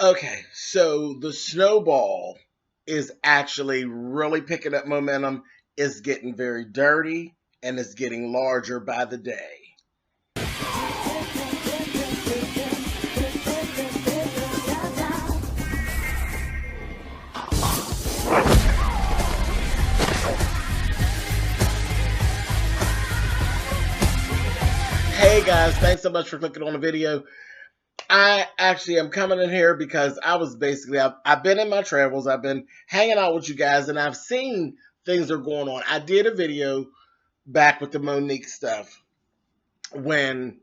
Okay, so the snowball is actually really picking up momentum. It's getting very dirty and it's getting larger by the day. Hey guys, thanks so much for clicking on the video. I actually am coming in here because I've been in my travels, I've been hanging out with you guys, and I've seen things are going on. I did a video back with the Monique stuff when,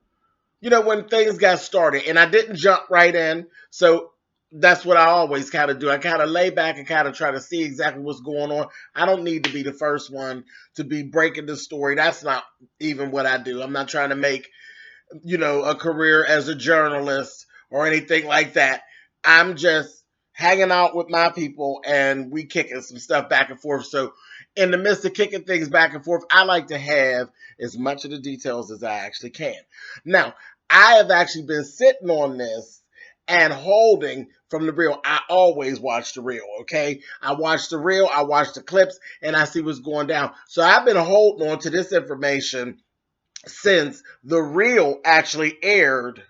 when things got started, and I didn't jump right in. So that's what I always kind of do. I kind of lay back and kind of try to see exactly what's going on. I don't need to be the first one to be breaking the story. That's not even what I do. I'm not trying to make a career as a journalist or anything like that. I'm just hanging out with my people and we kicking some stuff back and forth. So in the midst of kicking things back and forth, I like to have as much of the details as I actually can. Now, I have actually been sitting on this and holding from the reel. I always watch the reel, okay? I watch the reel, I watch the clips, and I see what's going down. So I've been holding on to this information since the reel actually aired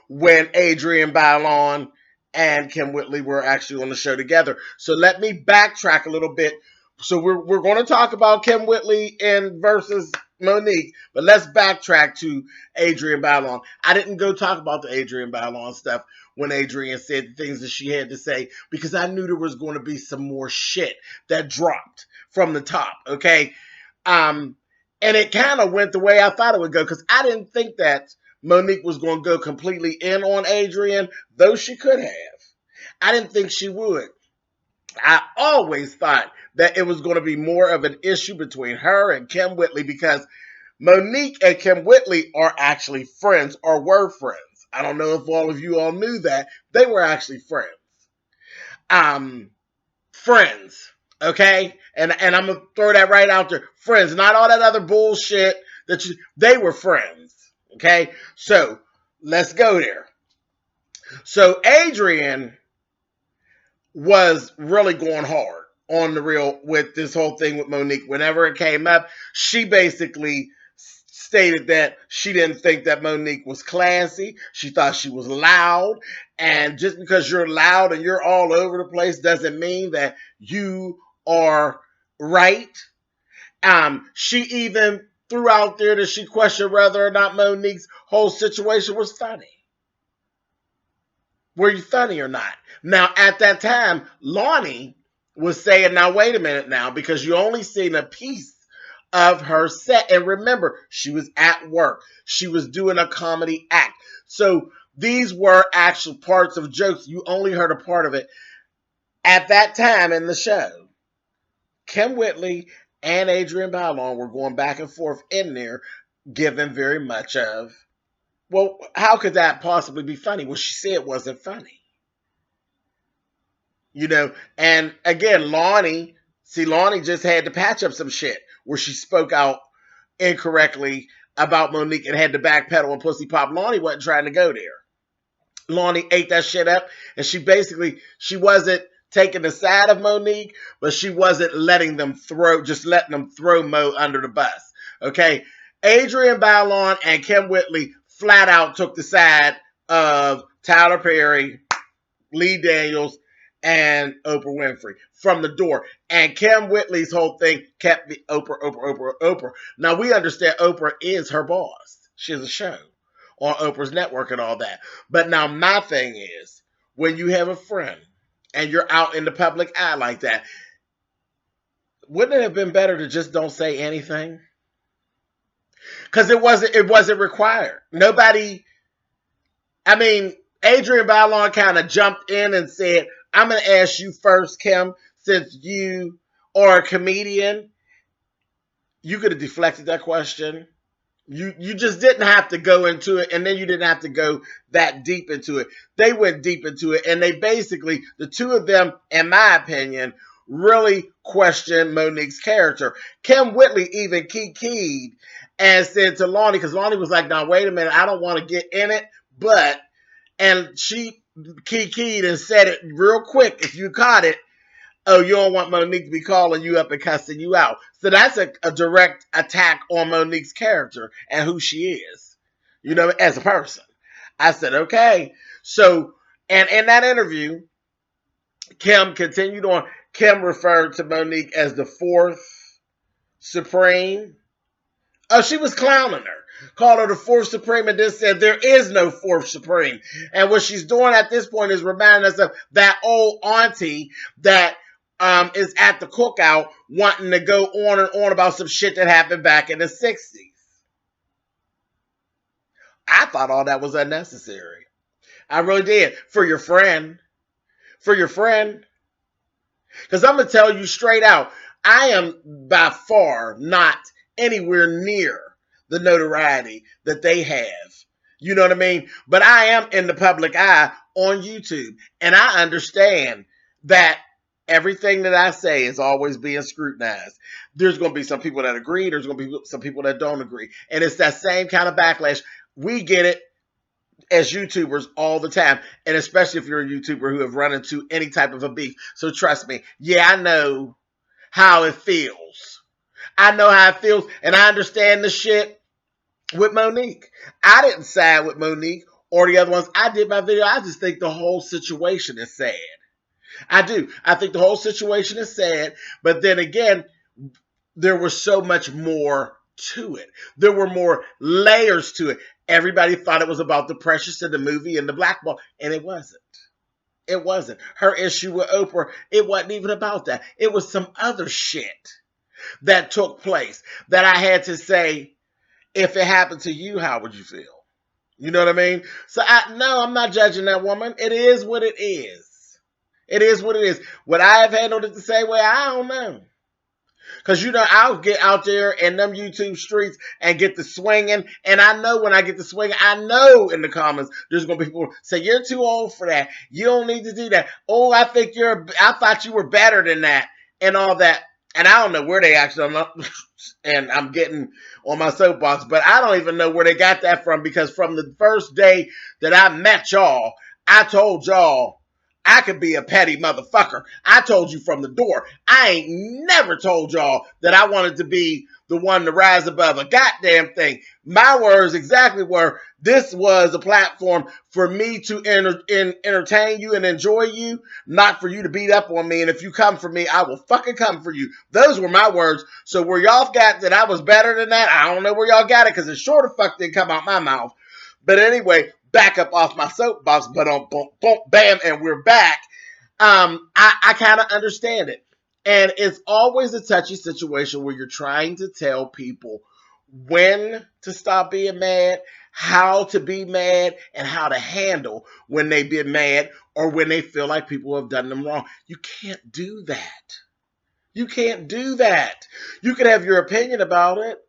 when Adrienne Bailon and Kim Whitley were actually on the show together. So let me backtrack a little bit. So we're going to talk about Kim Whitley and versus Monique, but let's backtrack to Adrienne Bailon. I didn't go talk about the Adrienne Bailon stuff when Adrienne said the things that she had to say because I knew there was going to be some more shit that dropped from the top, okay? And it kind of went the way I thought it would go because I didn't think that Monique was going to go completely in on Adrienne, though she could have. I didn't think she would. I always thought that it was going to be more of an issue between her and Kim Whitley because Monique and Kim Whitley are actually friends or were friends. I don't know if all of you all knew that. They were actually friends. Friends. Okay? And I'm going to throw that right out there. Friends. Not all that other bullshit they were friends. Okay? So, let's go there. So, Adrienne was really going hard on the reel with this whole thing with Monique. Whenever it came up, she basically stated that she didn't think that Monique was classy. She thought she was loud. And just because you're loud and you're all over the place doesn't mean that you are right. She even threw out there that she questioned whether or not Monique's whole situation was funny. Were you funny or not? Now, at that time, Lonnie was saying, now, wait a minute now, because you only seen a piece of her set. And remember, she was at work. She was doing a comedy act. So these were actual parts of jokes. You only heard a part of it. At that time in the show, Kim Whitley and Adrienne Bailon were going back and forth in there, giving very much of, well, how could that possibly be funny? Well, she said it wasn't funny. And again, Lonnie just had to patch up some shit where she spoke out incorrectly about Monique and had to backpedal and pussy pop. Lonnie wasn't trying to go there. Lonnie ate that shit up, and she wasn't taking the side of Monique, but she wasn't letting them throw Mo under the bus. Okay? Adrienne Bailon and Kim Whitley flat out took the side of Tyler Perry, Lee Daniels, and Oprah Winfrey from the door. And Kim Whitley's whole thing kept the Oprah. Now, we understand Oprah is her boss. She has a show on Oprah's network and all that. But now my thing is, when you have a friend and you're out in the public eye like that, wouldn't it have been better to just don't say anything? Because it wasn't required. Adrienne Bailon kind of jumped in and said, I'm going to ask you first, Kim, since you are a comedian. You could have deflected that question. You just didn't have to go into it, and then you didn't have to go that deep into it. They went deep into it, and they basically, the two of them, in my opinion, really questioned Monique's character. Kim Whitley even keyed and said to Lonnie, because Lonnie was like, now, wait a minute, I don't want to get in it, and she kikied and said it real quick if you caught it. Oh, you don't want Monique to be calling you up and cussing you out. So that's a direct attack on Monique's character and who she is, you know, as a person. I said, okay. So, and in that interview, Kim continued on. Kim referred to Monique as the fourth Supreme. Oh, she was clowning her. Called her the fourth Supreme and then said there is no fourth Supreme. And what she's doing at this point is reminding us of that old auntie that is at the cookout wanting to go on and on about some shit that happened back in the 60s. I thought all that was unnecessary. I really did. For your friend. For your friend. Because I'm going to tell you straight out, I am by far not anywhere near the notoriety that they have. You know what I mean? But I am in the public eye on YouTube. And I understand that everything that I say is always being scrutinized. There's going to be some people that agree. There's going to be some people that don't agree. And it's that same kind of backlash. We get it as YouTubers all the time. And especially if you're a YouTuber who have run into any type of a beef. So trust me. Yeah, I know how it feels. I know how it feels. And I understand the shit with Monique. I didn't side with Monique or the other ones. I did my video. I just think the whole situation is sad. I do. I think the whole situation is sad. But then again, there was so much more to it. There were more layers to it. Everybody thought it was about the Precious in the movie and the blackball, and it wasn't. It wasn't. Her issue with Oprah, it wasn't even about that. It was some other shit that took place that I had to say, if it happened to you, how would you feel? You know what I mean? So no, I'm not judging that woman. It is what it is. It is what it is. Would I have handled it the same way? I don't know. Because, you know, I'll get out there in them YouTube streets and get the swinging. And I know when I get the swinging, I know in the comments, there's going to be people say, you're too old for that. You don't need to do that. Oh, I thought you were better than that and all that. And I don't know where they actually, and I'm getting on my soapbox, but I don't even know where they got that from, because from the first day that I met y'all, I told y'all, I could be a petty motherfucker. I told you from the door. I ain't never told y'all that I wanted to be the one to rise above a goddamn thing. My words exactly were, this was a platform for me to entertain you and enjoy you, not for you to beat up on me. And if you come for me, I will fucking come for you. Those were my words. So where y'all got that I was better than that, I don't know where y'all got it, because it sure the fuck didn't come out my mouth. But anyway, back up off my soapbox, but on boom, boom, bam, and we're back. I kind of understand it. And it's always a touchy situation where you're trying to tell people when to stop being mad, how to be mad, and how to handle when they be mad or when they feel like people have done them wrong. You can't do that. You can't do that. You can have your opinion about it.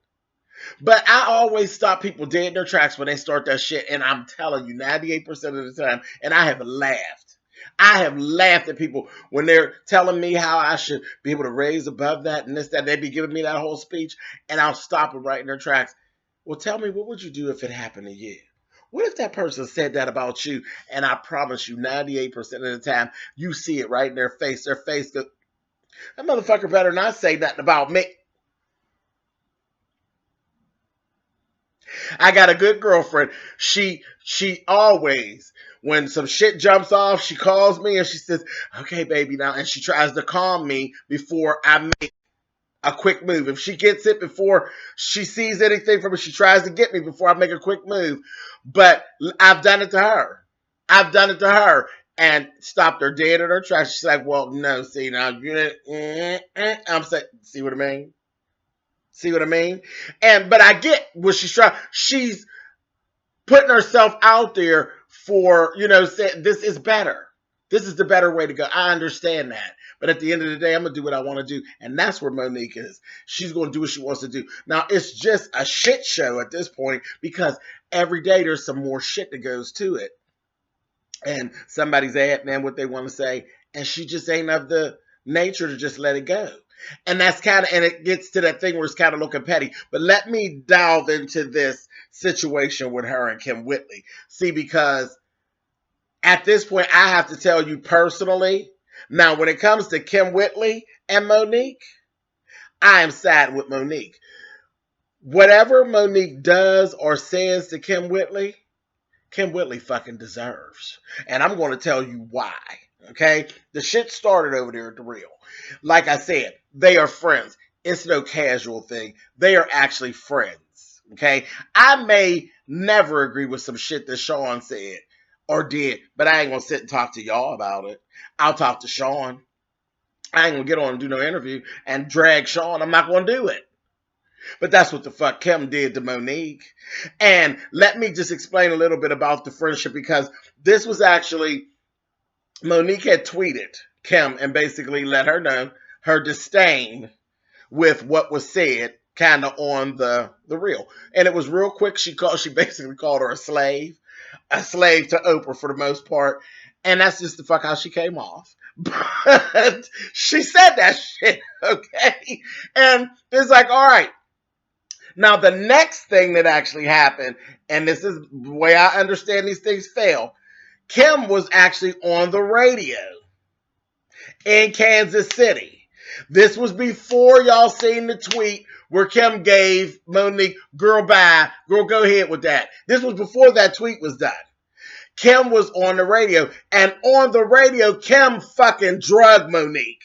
But I always stop people dead in their tracks when they start that shit. And I'm telling you, 98% of the time, and I have laughed. I have laughed at people when they're telling me how I should be able to raise above that and this, that. They be giving me that whole speech, and I'll stop them right in their tracks. Well, tell me, what would you do if it happened to you? What if that person said that about you? And I promise you, 98% of the time, you see it right in their face. Their face goes, that motherfucker better not say nothing about me. I got a good girlfriend. She always, when some shit jumps off, she calls me and she says, okay, baby, now. And she tries to calm me before I make a quick move. If she gets it before she sees anything from me, she tries to get me before I make a quick move. But I've done it to her. I've done it to her and stopped her dead in her tracks. She's like, well, no, see, now, I'm saying, see what I mean? See what I mean? But I get what she's trying. She's putting herself out there for, saying this is better. This is the better way to go. I understand that. But at the end of the day, I'm going to do what I want to do. And that's where Monique is. She's going to do what she wants to do. Now, it's just a shit show at this point, because every day there's some more shit that goes to it. And somebody's adding what they want to say. And she just ain't of the nature to just let it go. And that's and it gets to that thing where it's kind of looking petty. But let me delve into this situation with her and Kim Whitley. See, because At this point, I have to tell you personally, now when it comes to Kim Whitley and Monique, I am sad with Monique. Whatever Monique does or says to Kim Whitley fucking deserves. And I'm going to tell you why. Okay? The shit started over there at the Real. Like I said, they are friends. It's no casual thing. They are actually friends. Okay? I may never agree with some shit that Sean said or did, but I ain't going to sit and talk to y'all about it. I'll talk to Sean. I ain't going to get on and do no interview and drag Sean. I'm not going to do it. But that's what the fuck Kim did to Monique. And let me just explain a little bit about the friendship, because this was actually, Monique had tweeted Kim and basically let her know her disdain with what was said kind of on the Real. And it was real quick. She basically called her a slave to Oprah for the most part. And that's just the fuck how she came off. But she said that shit, okay? And it's like, all right. Now, the next thing that actually happened, and this is the way I understand these things fail, Kim was actually on the radio in Kansas City. This was before y'all seen the tweet where Kim gave Monique, girl, bye, girl, go ahead with that. This was before that tweet was done. Kim was on the radio, and on the radio, Kim fucking drugged Monique.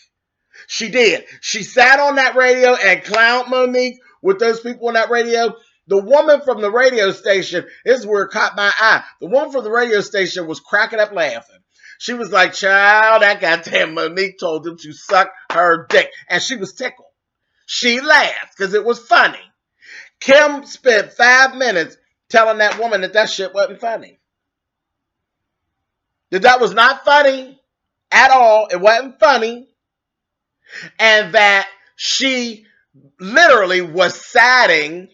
She did. She sat on that radio and clowned Monique with those people on that radio. The woman from the radio station, this is where it caught my eye. The woman from the radio station was cracking up laughing. She was like, child, that goddamn Monique told him to suck her dick. And she was tickled. She laughed because it was funny. Kim spent 5 minutes telling that woman that shit wasn't funny. That was not funny at all. It wasn't funny. And that she literally was siding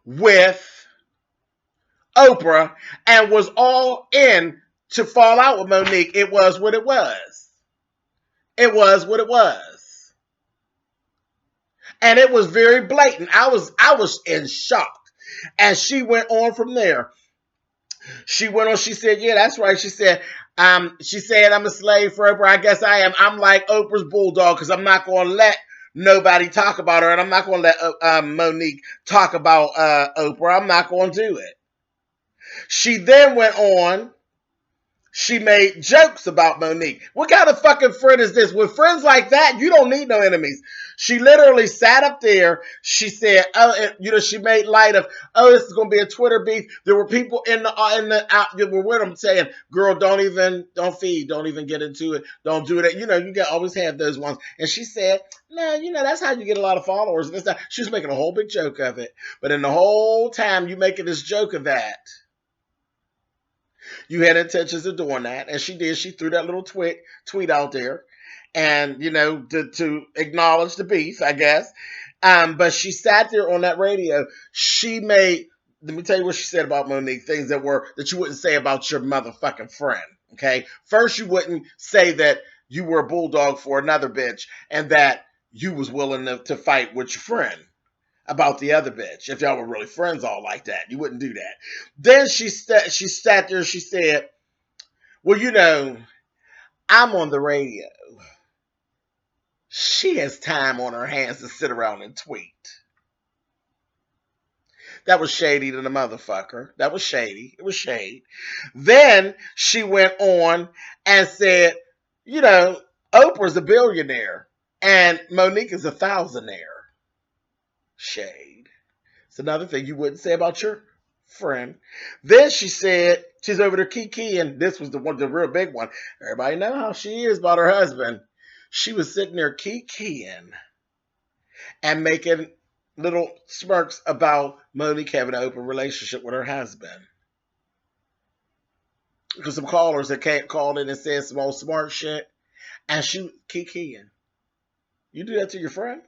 with Oprah and was all in to fall out with Monique. It was what it was. It was what it was. And it was very blatant. I was in shock. And she went on from there. She went on, she said, yeah, that's right. She said, I'm a slave for Oprah. I guess I am. I'm like Oprah's bulldog because I'm not going to let nobody talk about her, and I'm not going to let Monique talk about Oprah. I'm not going to do it. She then went on. She made jokes about Monique. What kind of fucking friend is this? With friends like that, you don't need no enemies. She literally sat up there. She said, she made light of, this is going to be a Twitter beef. There were people that were with them saying, girl, don't even get into it. Don't do that. You always have those ones. And she said, no, that's how you get a lot of followers. And she was making a whole big joke of it. But in the whole time you making this joke of that, you had intentions of doing that, and she did. She threw that little tweet out there, and to acknowledge the beef, I guess. But she sat there on that radio. She made. Let me tell you what she said about Monique. Things that you wouldn't say about your motherfucking friend. Okay, first you wouldn't say that you were a bulldog for another bitch, and that you was willing to fight with your friend about the other bitch. If y'all were really friends all like that, you wouldn't do that. Then she sat there, she said, well, I'm on the radio. She has time on her hands to sit around and tweet. That was shady to the motherfucker. That was shady. It was shade. Then she went on and said, Oprah's a billionaire and Monique is a thousandaire. Shade. It's another thing you wouldn't say about your friend. Then she said she's over there kikiing. This was the real big one. Everybody know how she is about her husband. She was sitting there kikiing and making little smirks about Monique having an open relationship with her husband. Because some callers that called in and said some old smart shit, and she kikiing. You do that to your friend?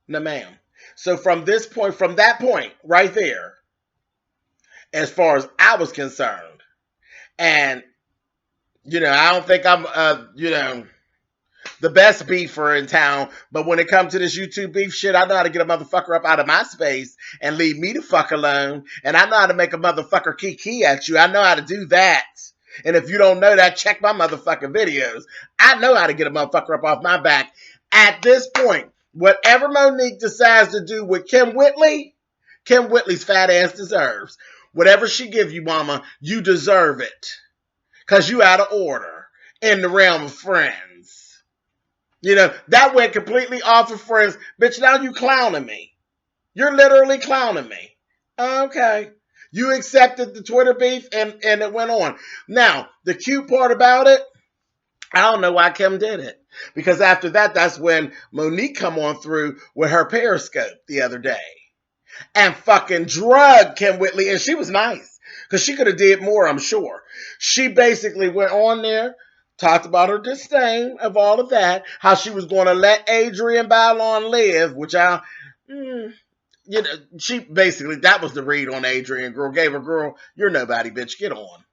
No, ma'am. So from that point right there, as far as I was concerned, and I don't think I'm the best beefer in town. But when it comes to this YouTube beef shit, I know how to get a motherfucker up out of my space and leave me the fuck alone. And I know how to make a motherfucker kiki at you. I know how to do that. And if you don't know that, check my motherfucking videos. I know how to get a motherfucker up off my back. At this point, whatever Monique decides to do with Kim Whitley, Kim Whitley's fat ass deserves. Whatever she give you, mama, you deserve it. Because you out of order in the realm of friends. You know, that went completely off of friends. Bitch, now you clowning me. You're literally clowning me. Okay. You accepted the Twitter beef and it went on. Now, the cute part about it, I don't know why Kim did it. Because after that, that's when Monique come on through with her Periscope the other day. And fucking drug Kim Whitley. And she was nice. Because she could have did more, I'm sure. She basically went on there, talked about her disdain of all of that. How she was going to let Adrienne Ballon live. Which you know, she basically, that was the read on Adrienne. Girl gave her, girl, you're nobody, bitch. Get on.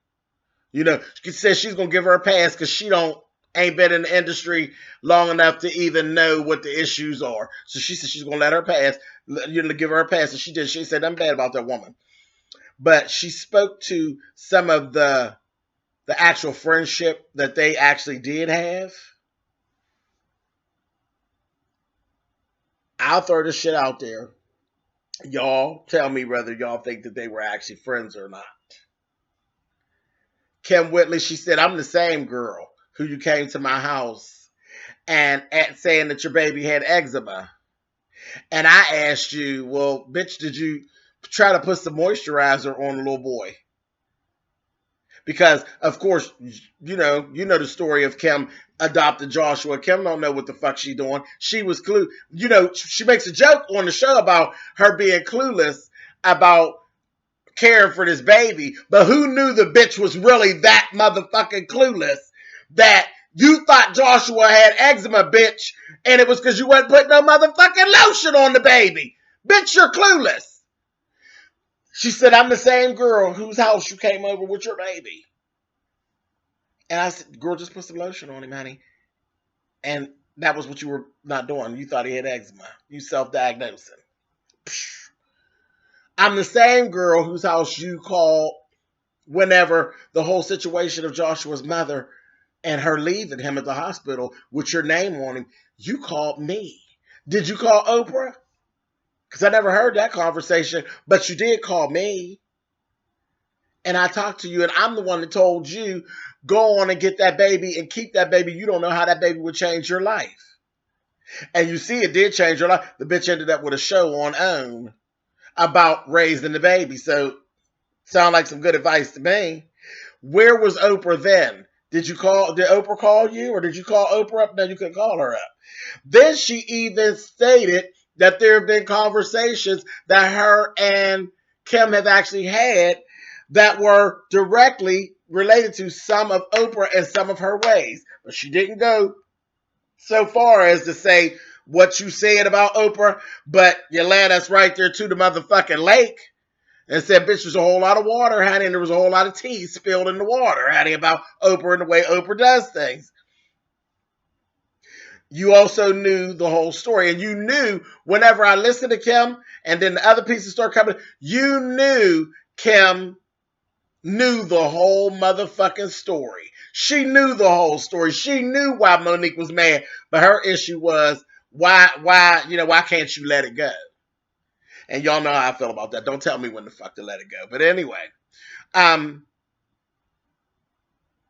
You know, she said she's going to give her a pass because she ain't been in the industry long enough to even know what the issues are. So she said she's going to let her pass, you know, give her a pass. And she did. She said nothing bad about that woman. But she spoke to some of the actual friendship that they actually did have. I'll throw this shit out there. Y'all tell me whether y'all think that they were actually friends or not. Kim Whitley, she said, I'm the same girl who you came to my house and saying that your baby had eczema. And I asked you, well, bitch, did you try to put some moisturizer on the little boy? Because, of course, you know the story of Kim adopted Joshua. Kim don't know what the fuck she doing. She was you know, she makes a joke on the show about her being clueless about caring for this baby. But who knew the bitch was really that motherfucking clueless that you thought Joshua had eczema, bitch, and it was because you wasn't putting no motherfucking lotion on the baby. Bitch, you're clueless. She said, I'm the same girl whose house you came over with your baby. And I said, girl, just put some lotion on him, honey. And that was what you were not doing. You thought he had eczema. You self-diagnosing. I'm the same girl whose house you called whenever the whole situation of Joshua's mother and her leaving him at the hospital with your name on him. You called me. Did you call Oprah? Because I never heard that conversation, but you did call me. And I talked to you, and I'm the one that told you, go on and get that baby and keep that baby. You don't know how that baby would change your life. And you see, it did change your life. The bitch ended up with a show on OWN about raising the baby. So, sound like some good advice to me. Where was Oprah then? Did Oprah call you, or did you call Oprah up? No, you couldn't call her up. Then she even stated that there have been conversations that her and Kim have actually had that were directly related to some of Oprah and some of her ways. But she didn't go so far as to say what you said about Oprah, but you led us right there to the motherfucking lake and said, bitch, there's a whole lot of water, honey, and there was a whole lot of tea spilled in the water, honey, about Oprah and the way Oprah does things. You also knew the whole story. And you knew whenever I listened to Kim and then the other pieces start coming, you knew Kim knew the whole motherfucking story. She knew the whole story. She knew why Monique was mad. But her issue was, why can't you let it go? And y'all know how I feel about that. Don't tell me when the fuck to let it go. But anyway,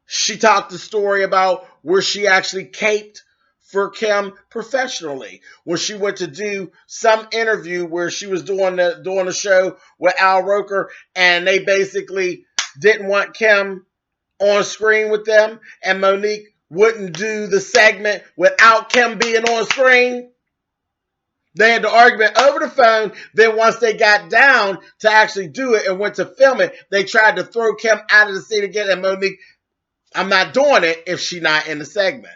she talked the story about where she actually caped for Kim professionally when she went to do some interview where she was doing the show with Al Roker, and they basically didn't want Kim on screen with them, and Monique wouldn't do the segment without Kim being on screen. They had the argument over the phone. Then once they got down to actually do it and went to film it, they tried to throw Kim out of the scene again, and Monique, I'm not doing it if she's not in the segment.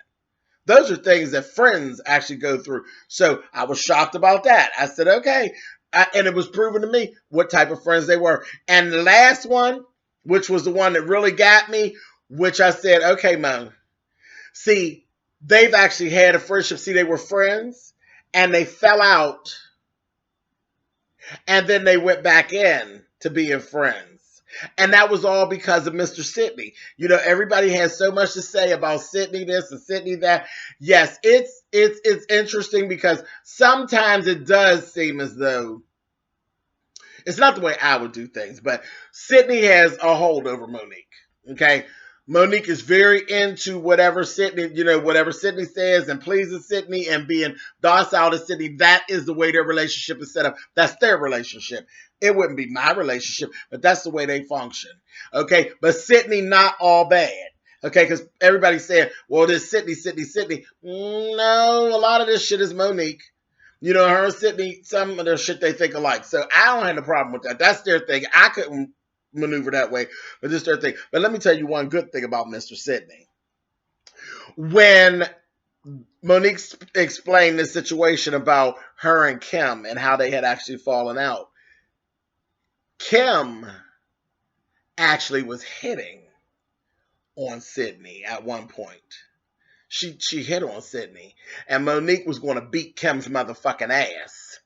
Those are things that friends actually go through. So I was shocked about that. I said, okay. And it was proven to me what type of friends they were. And the last one, which was the one that really got me, which I said, okay, Mo. See, they've actually had a friendship. See, they were friends and they fell out and then they went back in to being friends. And that was all because of Mr. Sidney. You know, everybody has so much to say about Sidney this and Sidney that. Yes, it's interesting because sometimes it does seem as though it's not the way I would do things, but Sidney has a hold over Monique. Okay. Monique is very into whatever Sidney, whatever Sidney says and pleases Sidney and being docile to Sidney. That is the way their relationship is set up. That's their relationship. It wouldn't be my relationship, but that's the way they function. Okay. But Sidney, not all bad. Okay. Because everybody's saying, well, this Sidney. No, a lot of this shit is Monique. Her and Sidney, some of their shit they think alike. So I don't have a problem with that. That's their thing. I couldn't maneuver that way, but just their thing. But let me tell you one good thing about Mr. Sidney. When Monique explained the situation about her and Kim and how they had actually fallen out, Kim actually was hitting on Sidney at one point. She hit on Sidney, and Monique was going to beat Kim's motherfucking ass,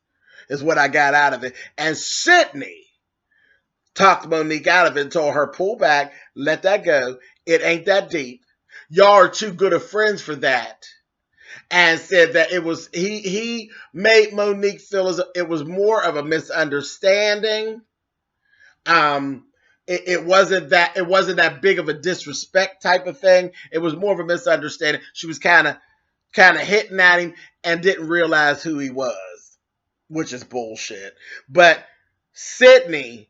is what I got out of it. And Sidney talked Monique out of it and told her, pull back, let that go. It ain't that deep. Y'all are too good of friends for that. And said that it was, he made Monique feel as it was more of a misunderstanding. It wasn't that big of a disrespect type of thing. It was more of a misunderstanding. She was kind of hitting at him and didn't realize who he was, which is bullshit. But Sidney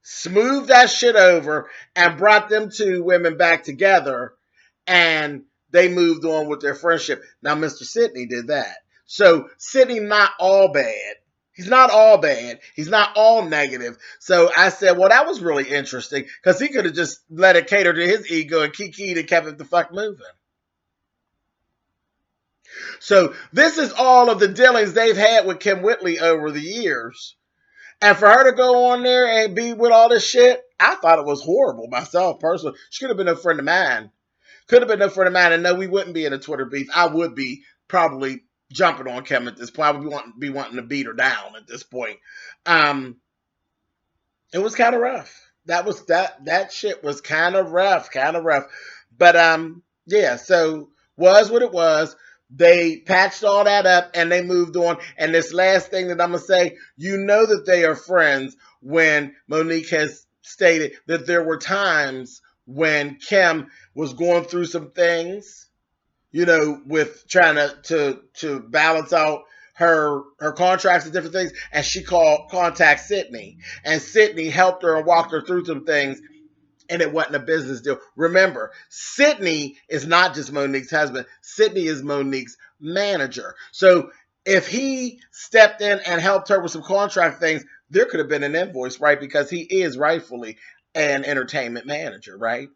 smoothed that shit over and brought them two women back together, and they moved on with their friendship. Now, Mr. Sidney did that. So Sidney not all bad. He's not all bad. He's not all negative. So I said, well, that was really interesting because he could have just let it cater to his ego and kikied and kept it the fuck moving. So this is all of the dealings they've had with Kim Whitley over the years. And for her to go on there and be with all this shit, I thought it was horrible myself personally. She could have been a friend of mine. And no, we wouldn't be in a Twitter beef. I would be probably jumping on Kim at this point. I would be wanting to beat her down at this point. It was kind of rough. That shit was kind of rough. But yeah, so was what it was. They patched all that up and they moved on. And this last thing that I'm going to say, that they are friends when Monique has stated that there were times when Kim was going through some things, with trying to balance out her contracts and different things. And she contact Sidney, and Sidney helped her and walked her through some things. And it wasn't a business deal. Remember, Sidney is not just Monique's husband. Sidney is Monique's manager. So if he stepped in and helped her with some contract things, there could have been an invoice, right? Because he is rightfully an entertainment manager, right?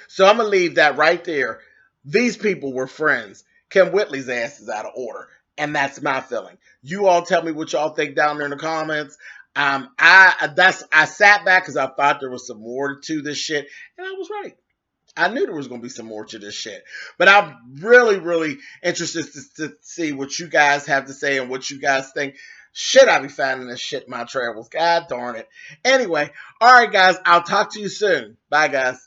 So I'm going to leave that right there. These people were friends. Kim Whitley's ass is out of order. And that's my feeling. You all tell me what y'all think down there in the comments. I sat back because I thought there was some more to this shit, and I was right. I knew there was going to be some more to this shit, but I'm really, really interested to see what you guys have to say and what you guys think. Should I be finding this shit in my travels? God darn it. Anyway, all right, guys, I'll talk to you soon. Bye, guys.